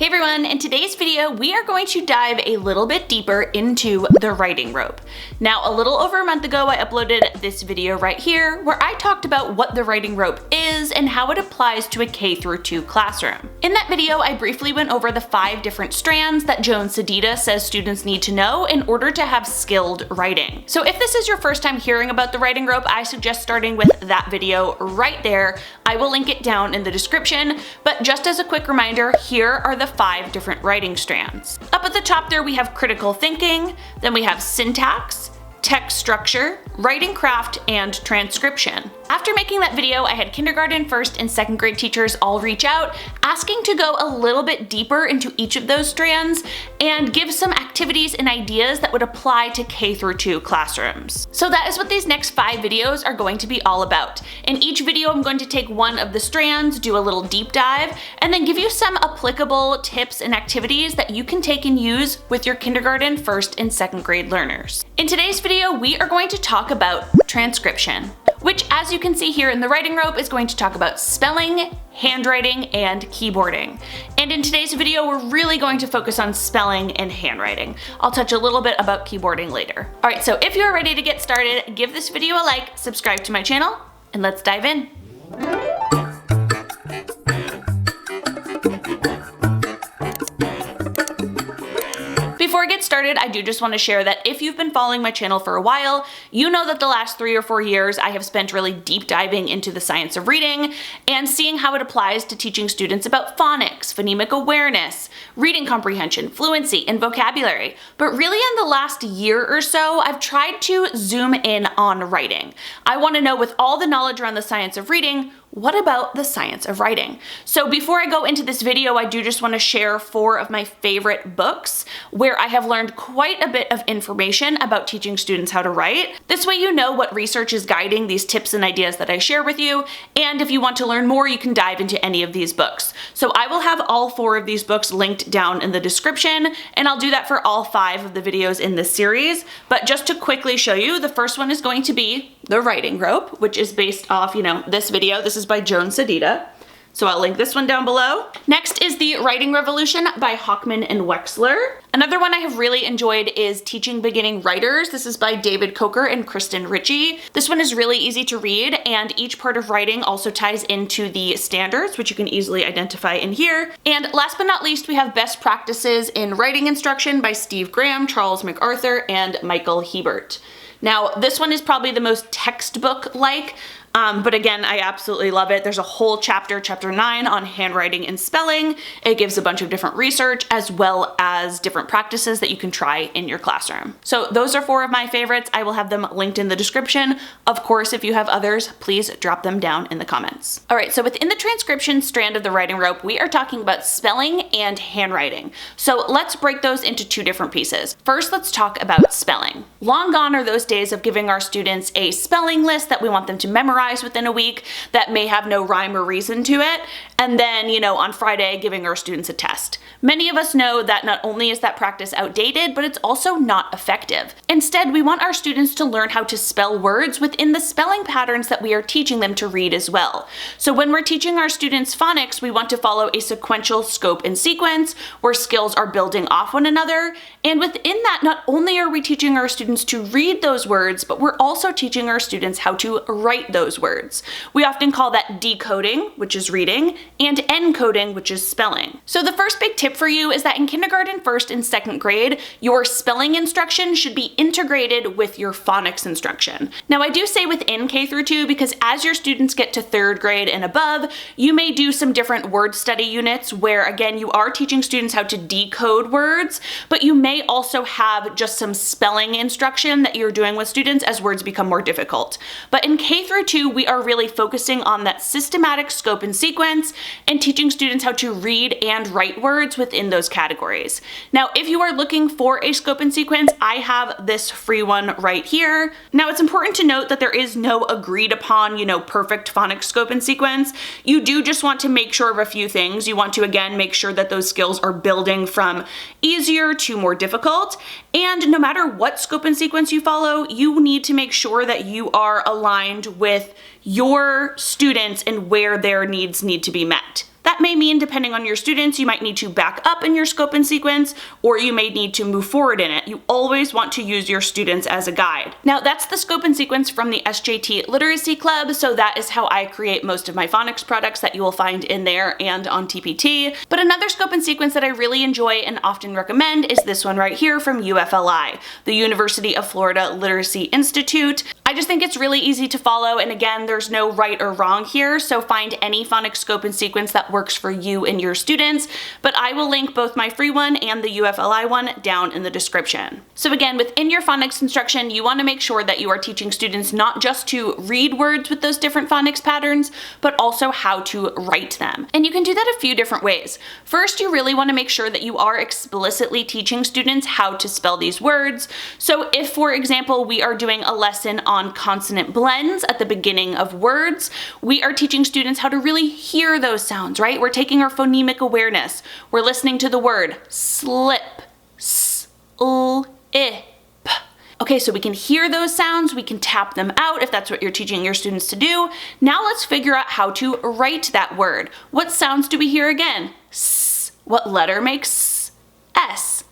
Hey everyone, in today's video, we are going to dive a little bit deeper into the writing rope. Now, a little over a month ago, I uploaded this video right here where I talked about what the writing rope is and how it applies to a K through 2 classroom. In that video, I briefly went over the 5 different strands that Joan Sedita says students need to know in order to have skilled writing. So if this is your first time hearing about the writing rope, I suggest starting with that video right there. I will link it down in the description, but just as a quick reminder, here are the 5 different writing strands. Up at the top there we have critical thinking, then we have syntax, text structure, writing craft, and transcription. After making that video, I had kindergarten, first, and second grade teachers all reach out, asking to go a little bit deeper into each of those strands and give some activities and ideas that would apply to K through 2 classrooms. So that is what these next 5 videos are going to be all about. In each video, I'm going to take one of the strands, do a little deep dive, and then give you some applicable tips and activities that you can take and use with your kindergarten, first, and second grade learners. In today's video, we are going to talk about transcription, which, as you can see here in the writing rope, is going to talk about spelling, handwriting, and keyboarding. And in today's video, we're really going to focus on spelling and handwriting. I'll touch a little bit about keyboarding later. All right, so if you're ready to get started, give this video a like, subscribe to my channel, and let's dive in. Before I get started, I do just want to share that if you've been following my channel for a while, you know that the last 3 or 4 years I have spent really deep diving into the science of reading and seeing how it applies to teaching students about phonics, phonemic awareness, reading comprehension, fluency, and vocabulary. But really in the last year or so, I've tried to zoom in on writing. I want to know, with all the knowledge around the science of reading, what about the science of writing? So before I go into this video, I do just want to share 4 of my favorite books where I have learned quite a bit of information about teaching students how to write. This way you know what research is guiding these tips and ideas that I share with you, and if you want to learn more, you can dive into any of these books. So I will have all 4 of these books linked down in the description, and I'll do that for all 5 of the videos in this series. But just to quickly show you, the first one is going to be The Writing Rope, which is based off, this video. This is by Joan Sedita. So I'll link this one down below. Next is The Writing Revolution by Hockman and Wexler. Another one I have really enjoyed is Teaching Beginning Writers. This is by David Coker and Kristen Ritchie. This one is really easy to read, and each part of writing also ties into the standards, which you can easily identify in here. And last but not least, we have Best Practices in Writing Instruction by Steve Graham, Charles MacArthur, and Michael Hebert. Now, this one is probably the most textbook-like, but again, I absolutely love it. There's a whole chapter, chapter 9, on handwriting and spelling. It gives a bunch of different research as well as different practices that you can try in your classroom. So those are 4 of my favorites. I will have them linked in the description. Of course, if you have others, please drop them down in the comments. All right, so within the transcription strand of the writing rope, we are talking about spelling and handwriting. So let's break those into 2 different pieces. First, let's talk about spelling. Long gone are those days of giving our students a spelling list that we want them to memorize within a week that may have no rhyme or reason to it, and then, on Friday giving our students a test. Many of us know that not only is that practice outdated, but it's also not effective. Instead, we want our students to learn how to spell words within the spelling patterns that we are teaching them to read as well. So when we're teaching our students phonics, we want to follow a sequential scope and sequence where skills are building off one another. And within that, not only are we teaching our students to read those words, but we're also teaching our students how to write those words. We often call that decoding, which is reading, and encoding, which is spelling. So the first big tip for you is that in kindergarten, first, and second grade, your spelling instruction should be integrated with your phonics instruction. Now, I do say within K through 2 because as your students get to 3rd grade and above, you may do some different word study units where, again, you are teaching students how to decode words, but you may also have just some spelling instruction that you're doing with students as words become more difficult. But in K through 2, we are really focusing on that systematic scope and sequence and teaching students how to read and write words within those categories. Now, if you are looking for a scope and sequence, I have this free one right here. Now, it's important to note that there is no agreed upon, perfect phonics scope and sequence. You do just want to make sure of a few things. You want to, again, make sure that those skills are building from easier to more difficult. And no matter what scope and sequence you follow, you need to make sure that you are aligned with your students and where their needs need to be met. That may mean, depending on your students, you might need to back up in your scope and sequence, or you may need to move forward in it. You always want to use your students as a guide. Now, that's the scope and sequence from the SJT Literacy Club, so that is how I create most of my phonics products that you will find in there and on TPT. But another scope and sequence that I really enjoy and often recommend is this one right here from UFLI, the University of Florida Literacy Institute. I just think it's really easy to follow, and again, there's no right or wrong here, so find any phonics scope and sequence that works for you and your students, but I will link both my free one and the UFLI one down in the description. So again, within your phonics instruction, you want to make sure that you are teaching students not just to read words with those different phonics patterns, but also how to write them. And you can do that a few different ways. First, you really want to make sure that you are explicitly teaching students how to spell these words. So if, for example, we are doing a lesson on consonant blends at the beginning of words, we are teaching students how to really hear those sounds, right? We're taking our phonemic awareness. We're listening to the word slip, s-l-i-p. Okay, so we can hear those sounds, we can tap them out if that's what you're teaching your students to do. Now let's figure out how to write that word. What sounds do we hear again? S. What letter makes S?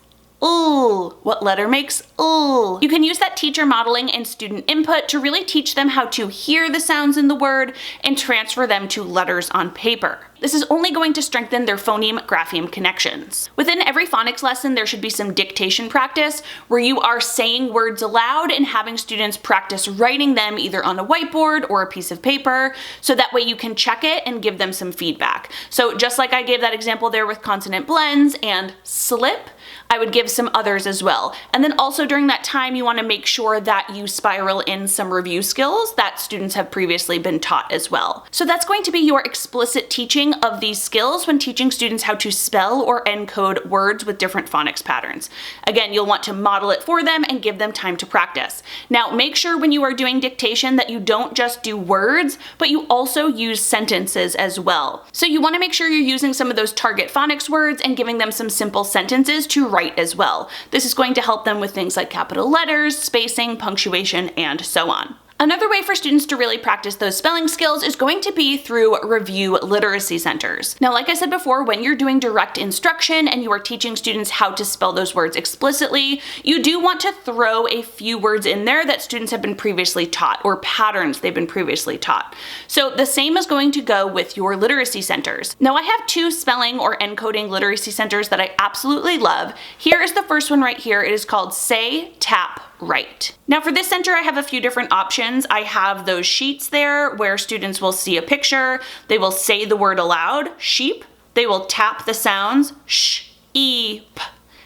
L. What letter makes L? You can use that teacher modeling and student input to really teach them how to hear the sounds in the word and transfer them to letters on paper. This is only going to strengthen their phoneme-grapheme connections. Within every phonics lesson, there should be some dictation practice where you are saying words aloud and having students practice writing them either on a whiteboard or a piece of paper, so that way you can check it and give them some feedback. So just like I gave that example there with consonant blends and slip, I would give some others as well. And then also during that time, you want to make sure that you spiral in some review skills that students have previously been taught as well. So that's going to be your explicit teaching of these skills when teaching students how to spell or encode words with different phonics patterns. Again, you'll want to model it for them and give them time to practice. Now, make sure when you are doing dictation that you don't just do words, but you also use sentences as well. So you want to make sure you're using some of those target phonics words and giving them some simple sentences to write as well. This is going to help them with things like capital letters, spacing, punctuation, and so on. Another way for students to really practice those spelling skills is going to be through review literacy centers. Now, like I said before, when you're doing direct instruction and you are teaching students how to spell those words explicitly, you do want to throw a few words in there that students have been previously taught or patterns they've been previously taught. So the same is going to go with your literacy centers. Now, I have two spelling or encoding literacy centers that I absolutely love. Here is the first one right here. It is called Say, Tap, Write. Now for this center, I have a few different options. I have those sheets there where students will see a picture, they will say the word aloud, sheep, they will tap the sounds, sh, e, p,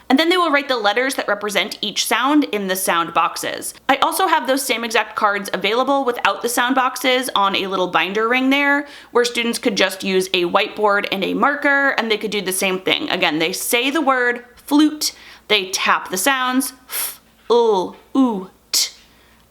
and then they will write the letters that represent each sound in the sound boxes. I also have those same exact cards available without the sound boxes on a little binder ring there, where students could just use a whiteboard and a marker, and they could do the same thing. Again, they say the word flute, they tap the sounds, f, l, oo, t,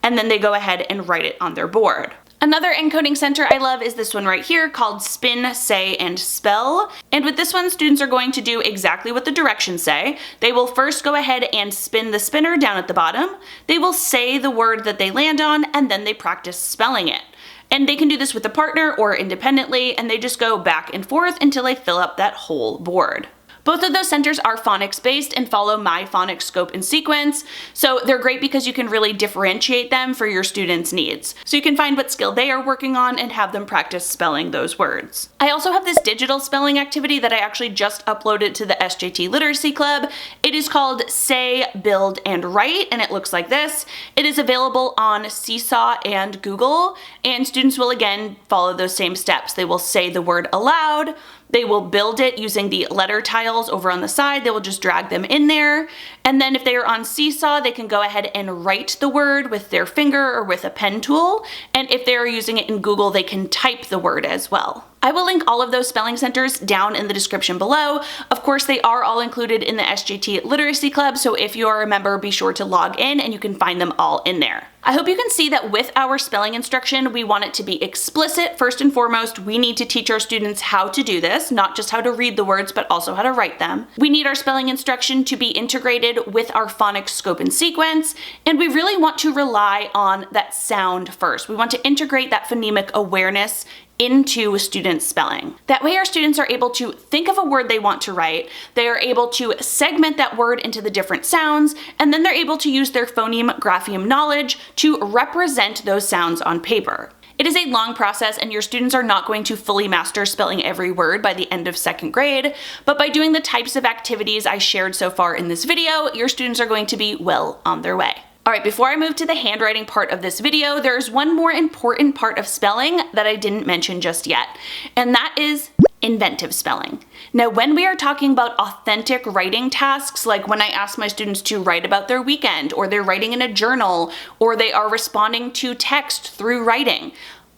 and then they go ahead and write it on their board. Another encoding center I love is this one right here called Spin, Say, and Spell. And with this one, students are going to do exactly what the directions say. They will first go ahead and spin the spinner down at the bottom. They will say the word that they land on, and then they practice spelling it. And they can do this with a partner or independently, and they just go back and forth until they fill up that whole board. Both of those centers are phonics based and follow my phonics scope and sequence, so they're great because you can really differentiate them for your students' needs. So you can find what skill they are working on and have them practice spelling those words. I also have this digital spelling activity that I actually just uploaded to the SJT Literacy Club. It is called Say, Build, and Write, and it looks like this. It is available on Seesaw and Google, and students will again follow those same steps. They will say the word aloud, they will build it using the letter tiles over on the side. They will just drag them in there. And then if they are on Seesaw, they can go ahead and write the word with their finger or with a pen tool. And if they are using it in Google, they can type the word as well. I will link all of those spelling centers down in the description below. Of course, they are all included in the SJT Literacy Club, so if you are a member, be sure to log in and you can find them all in there. I hope you can see that with our spelling instruction, we want it to be explicit. First and foremost, we need to teach our students how to do this, not just how to read the words, but also how to write them. We need our spelling instruction to be integrated with our phonics scope and sequence, and we really want to rely on that sound first. We want to integrate that phonemic awareness into students' spelling. That way our students are able to think of a word they want to write, they are able to segment that word into the different sounds, and then they're able to use their phoneme grapheme knowledge to represent those sounds on paper. It is a long process and your students are not going to fully master spelling every word by the end of 2nd grade, but by doing the types of activities I shared so far in this video, your students are going to be well on their way. Alright, before I move to the handwriting part of this video, there's one more important part of spelling that I didn't mention just yet, and that is inventive spelling. Now, when we are talking about authentic writing tasks, like when I ask my students to write about their weekend, or they're writing in a journal, or they are responding to text through writing,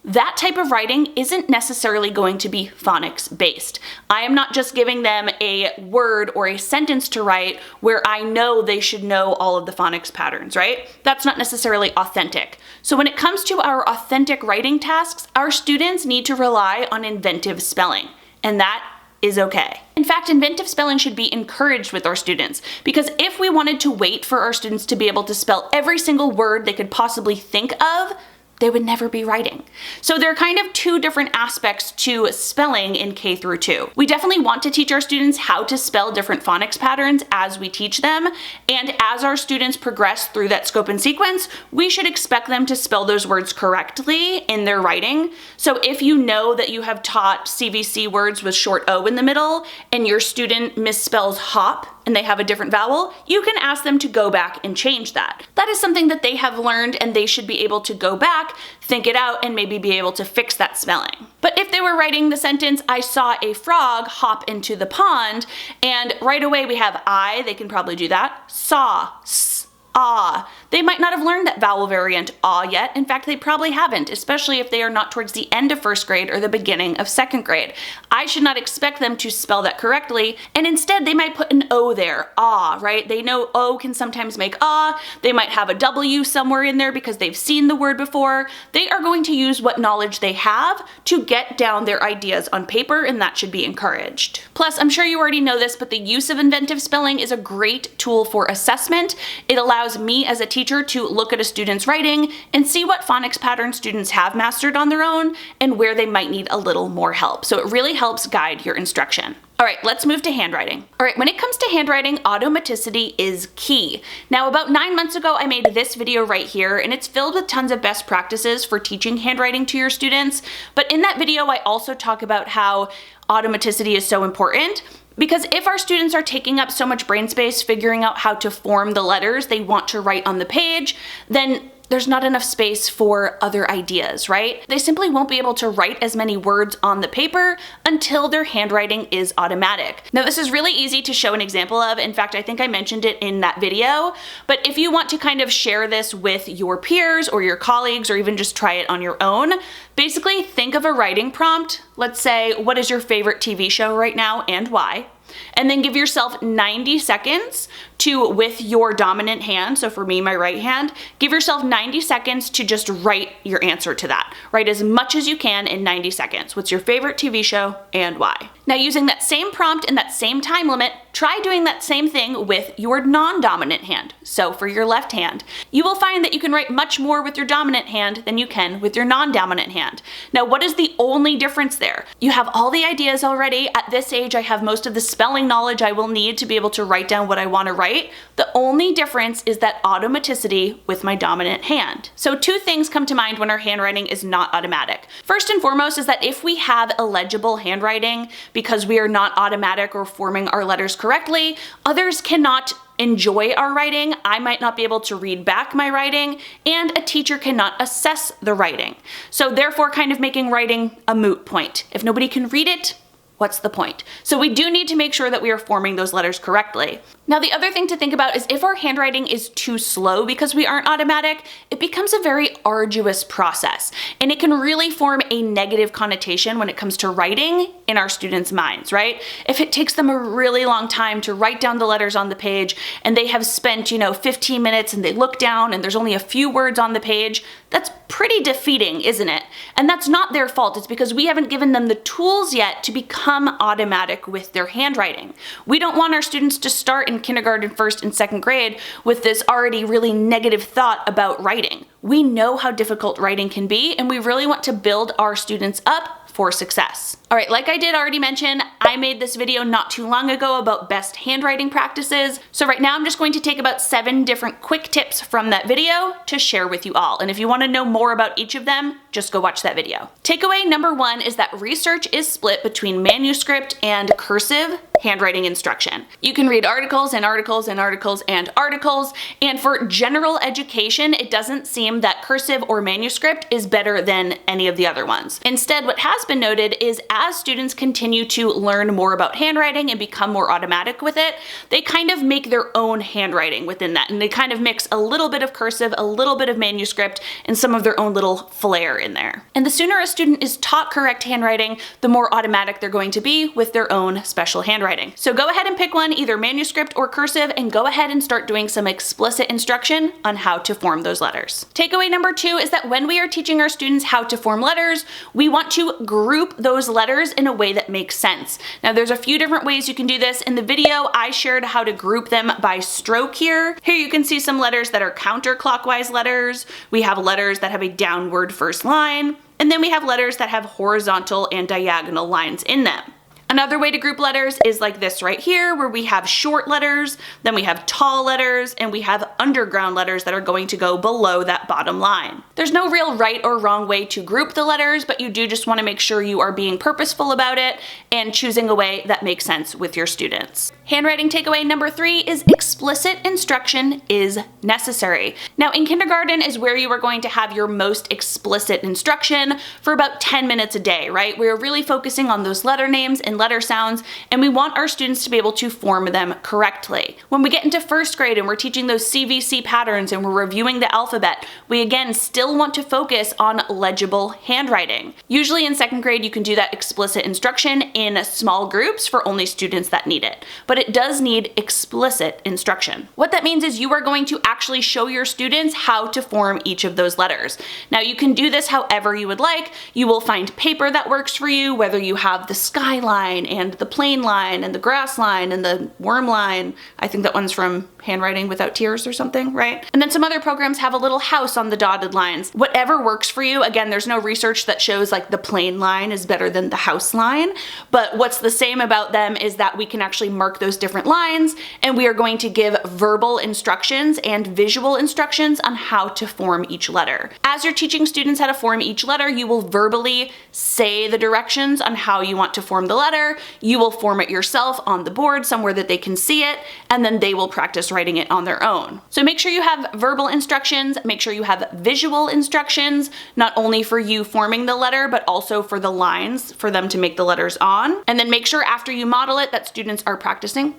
that type of writing isn't necessarily going to be phonics based. I am not just giving them a word or a sentence to write where I know they should know all of the phonics patterns, right? That's not necessarily authentic. So when it comes to our authentic writing tasks, our students need to rely on inventive spelling, and that is okay. In fact, inventive spelling should be encouraged with our students, because if we wanted to wait for our students to be able to spell every single word they could possibly think of, they would never be writing. So there are kind of two different aspects to spelling in K through 2. We definitely want to teach our students how to spell different phonics patterns as we teach them, and as our students progress through that scope and sequence, we should expect them to spell those words correctly in their writing. So if you know that you have taught CVC words with short O in the middle, and your student misspells hop, and they have a different vowel, you can ask them to go back and change that. That is something that they have learned and they should be able to go back, think it out, and maybe be able to fix that spelling. But if they were writing the sentence, I saw a frog hop into the pond, and right away we have I, they can probably do that, saw, s, ah. They might not have learned that vowel variant ah yet. In fact, they probably haven't, especially if they are not towards the end of 1st grade or the beginning of 2nd grade. I should not expect them to spell that correctly, and instead they might put an O there, ah, right? They know O can sometimes make ah. They might have a W somewhere in there because they've seen the word before. They are going to use what knowledge they have to get down their ideas on paper, and that should be encouraged. Plus, I'm sure you already know this, but the use of inventive spelling is a great tool for assessment. It allows me as a teacher to look at a student's writing and see what phonics patterns students have mastered on their own and where they might need a little more help. So it really helps guide your instruction. All right, let's move to handwriting. All right, when it comes to handwriting, automaticity is key. Now, about 9 months ago, I made this video right here, and it's filled with tons of best practices for teaching handwriting to your students. But in that video, I also talk about how automaticity is so important. Because if our students are taking up so much brain space figuring out how to form the letters they want to write on the page, then there's not enough space for other ideas, right? They simply won't be able to write as many words on the paper until their handwriting is automatic. Now, this is really easy to show an example of. In fact, I think I mentioned it in that video, but if you want to kind of share this with your peers or your colleagues, or even just try it on your own, basically think of a writing prompt. Let's say, what is your favorite TV show right now and why? And then give yourself 90 seconds to, with your dominant hand, so for me, my right hand, give yourself 90 seconds to just write your answer to that. Write as much as you can in 90 seconds. What's your favorite TV show and why? Now, using that same prompt and that same time limit, try doing that same thing with your non-dominant hand. So for your left hand, you will find that you can write much more with your dominant hand than you can with your non-dominant hand. Now, what is the only difference there? You have all the ideas already. At this age, I have most of the spelling knowledge I will need to be able to write down what I want to write. The only difference is that automaticity with my dominant hand. So 2 things come to mind when our handwriting is not automatic. First and foremost is that if we have illegible handwriting because we are not automatic or forming our letters correctly, others cannot enjoy our writing, I might not be able to read back my writing, and a teacher cannot assess the writing. So therefore kind of making writing a moot point. If nobody can read it, what's the point? So we do need to make sure that we are forming those letters correctly. Now, the other thing to think about is if our handwriting is too slow because we aren't automatic, it becomes a very arduous process, and it can really form a negative connotation when it comes to writing in our students' minds, right? If it takes them a really long time to write down the letters on the page and they have spent, 15 minutes and they look down and there's only a few words on the page, that's pretty defeating, isn't it? And that's not their fault. It's because we haven't given them the tools yet to become automatic with their handwriting. We don't want our students to start in kindergarten, 1st and 2nd grade with this already really negative thought about writing. We know how difficult writing can be, and we really want to build our students up for success. All right, like I did already mention, I made this video not too long ago about best handwriting practices. So right now I'm just going to take about 7 different quick tips from that video to share with you all. And if you want to know more about each of them, just go watch that video. Takeaway number 1 is that research is split between manuscript and cursive handwriting instruction. You can read articles and articles and articles and articles, and for general education, it doesn't seem that cursive or manuscript is better than any of the other ones. Instead, what has been noted is as students continue to learn more about handwriting and become more automatic with it, they kind of make their own handwriting within that, and they kind of mix a little bit of cursive, a little bit of manuscript, and some of their own little flair in there. And the sooner a student is taught correct handwriting, the more automatic they're going to be with their own special handwriting. So go ahead and pick one, either manuscript or cursive, and go ahead and start doing some explicit instruction on how to form those letters. Takeaway number 2 is that when we are teaching our students how to form letters, we want to group those letters in a way that makes sense. Now there's a few different ways you can do this. In the video, I shared how to group them by stroke here. Here you can see some letters that are counterclockwise letters. We have letters that have a downward first line, and then we have letters that have horizontal and diagonal lines in them. Another way to group letters is like this right here, where we have short letters, then we have tall letters, and we have underground letters that are going to go below that bottom line. There's no real right or wrong way to group the letters, but you do just want to make sure you are being purposeful about it and choosing a way that makes sense with your students. Handwriting takeaway number 3 is explicit instruction is necessary. Now in kindergarten is where you are going to have your most explicit instruction for about 10 minutes a day, right? We're really focusing on those letter names and letter sounds, and we want our students to be able to form them correctly. When we get into 1st grade and we're teaching those CVC patterns and we're reviewing the alphabet, we again still want to focus on legible handwriting. Usually in 2nd grade you can do that explicit instruction in small groups for only students that need it, but it does need explicit instruction. What that means is you are going to actually show your students how to form each of those letters. Now you can do this however you would like. You will find paper that works for you, whether you have the skyline and the plain line and the grass line and the worm line. I think that one's from Handwriting Without Tears or something, right? And then some other programs have a little house on the dotted lines. Whatever works for you. Again, there's no research that shows like the plain line is better than the house line, but what's the same about them is that we can actually mark those different lines, and we are going to give verbal instructions and visual instructions on how to form each letter. As you're teaching students how to form each letter, you will verbally say the directions on how you want to form the letter. You will form it yourself on the board somewhere that they can see it, and then they will practice writing it on their own. So make sure you have verbal instructions, make sure you have visual instructions, not only for you forming the letter, but also for the lines for them to make the letters on. And then make sure after you model it that students are practicing.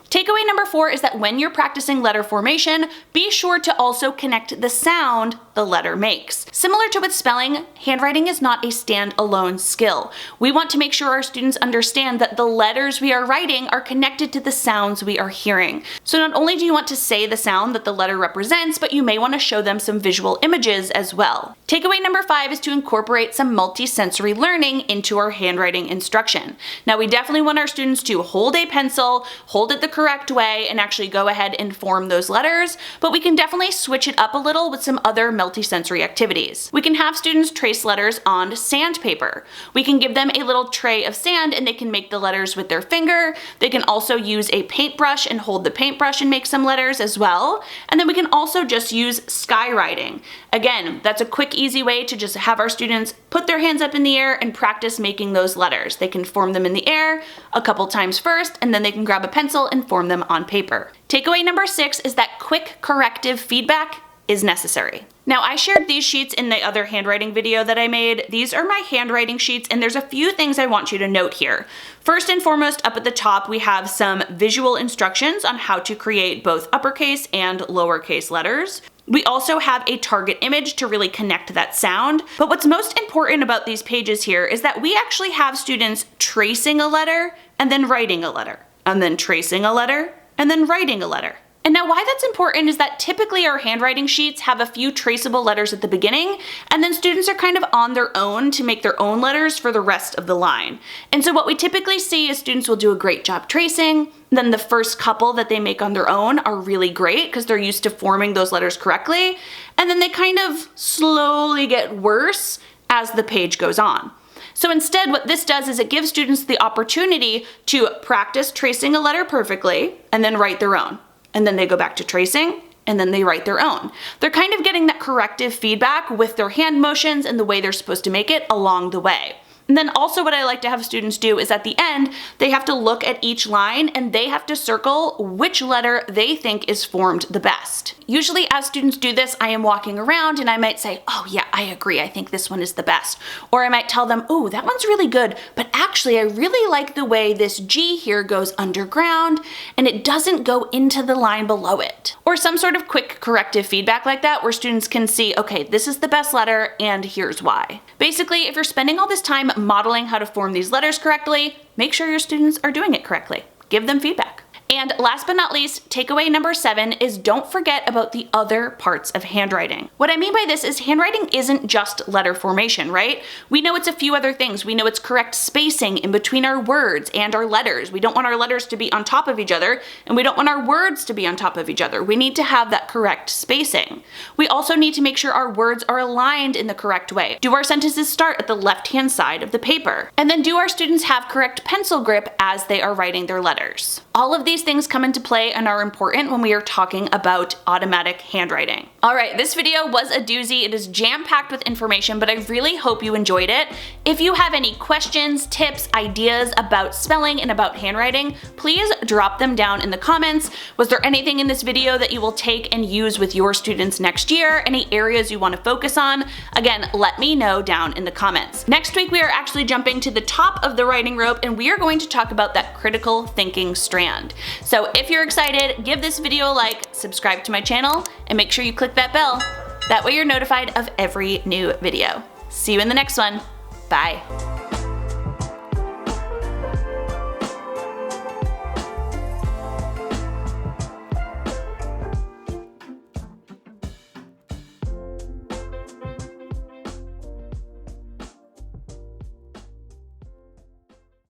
Takeaway number 4 is that when you're practicing letter formation, be sure to also connect the sound the letter makes. Similar to with spelling, handwriting is not a standalone skill. We want to make sure our students understand that the letters we are writing are connected to the sounds we are hearing. So not only do you want to say the sound that the letter represents, but you may want to show them some visual images as well. Takeaway number 5 is to incorporate some multi-sensory learning into our handwriting instruction. Now we definitely want our students to hold a pencil, hold it the correct way, and actually go ahead and form those letters, but we can definitely switch it up a little with some other multi-sensory activities. We can have students trace letters on sandpaper. We can give them a little tray of sand and they can make the letters with their finger. They can also use a paintbrush and hold the paintbrush and make some letters as well. And then we can also just use skywriting. Again, that's a quick, easy way to just have our students put their hands up in the air and practice making those letters. They can form them in the air a couple times first, and then they can grab a pencil and form them on paper. Takeaway number 6 is that quick corrective feedback is necessary. Now I shared these sheets in the other handwriting video that I made. These are my handwriting sheets, and there's a few things I want you to note here. First and foremost, up at the top we have some visual instructions on how to create both uppercase and lowercase letters. We also have a target image to really connect that sound. But what's most important about these pages here is that we actually have students tracing a letter and then writing a letter, and then tracing a letter and then writing a letter. And now why that's important is that typically our handwriting sheets have a few traceable letters at the beginning, and then students are kind of on their own to make their own letters for the rest of the line. And so what we typically see is students will do a great job tracing, then the first couple that they make on their own are really great because they're used to forming those letters correctly, and then they kind of slowly get worse as the page goes on. So instead, what this does is it gives students the opportunity to practice tracing a letter perfectly and then write their own. And then they go back to tracing and then they write their own. They're kind of getting that corrective feedback with their hand motions and the way they're supposed to make it along the way. And then also what I like to have students do is at the end, they have to look at each line and they have to circle which letter they think is formed the best. Usually as students do this, I am walking around and I might say, oh yeah, I agree, I think this one is the best. Or I might tell them, oh, that one's really good, but actually I really like the way this G here goes underground and it doesn't go into the line below it. Or some sort of quick corrective feedback like that where students can see, okay, this is the best letter and here's why. Basically, if you're spending all this time modeling how to form these letters correctly, make sure your students are doing it correctly. Give them feedback. And last but not least, takeaway number 7 is don't forget about the other parts of handwriting. What I mean by this is handwriting isn't just letter formation, right? We know it's a few other things. We know it's correct spacing in between our words and our letters. We don't want our letters to be on top of each other, and we don't want our words to be on top of each other. We need to have that correct spacing. We also need to make sure our words are aligned in the correct way. Do our sentences start at the left-hand side of the paper? And then do our students have correct pencil grip as they are writing their letters? All of these things come into play and are important when we are talking about automatic handwriting. All right, this video was a doozy. It is jam-packed with information, but I really hope you enjoyed it. If you have any questions, tips, ideas about spelling and about handwriting, please drop them down in the comments. Was there anything in this video that you will take and use with your students next year? Any areas you want to focus on? Again, let me know down in the comments. Next week, we are actually jumping to the top of the writing rope and we are going to talk about that critical thinking strand. So if you're excited, give this video a like, subscribe to my channel, and make sure you click that bell. That way you're notified of every new video. See you in the next one. Bye.